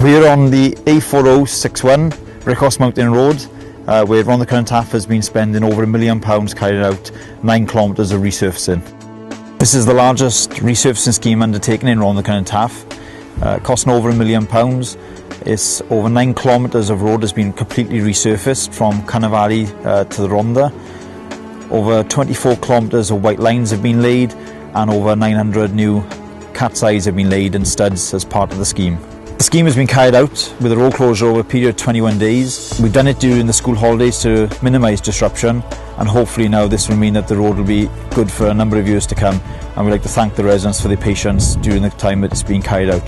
We're on the A4061 Rickhouse Mountain Road, where Rhondda Cynon Taf has been spending over £1 million carrying out 9 kilometres of resurfacing. This is the largest resurfacing scheme undertaken in Rhondda Cynon Taf, costing over £1 million. It's over 9 kilometres of road has been completely resurfaced from Cannavali to the Rhondda. Over 24 kilometres of white lines have been laid, and over 900 new cat's eyes have been laid and studs as part of the scheme. The scheme has been carried out with a road closure over a period of 21 days. We've done it during the school holidays to minimise disruption, and hopefully now this will mean that the road will be good for a number of years to come, and we'd like to thank the residents for their patience during the time it's been carried out.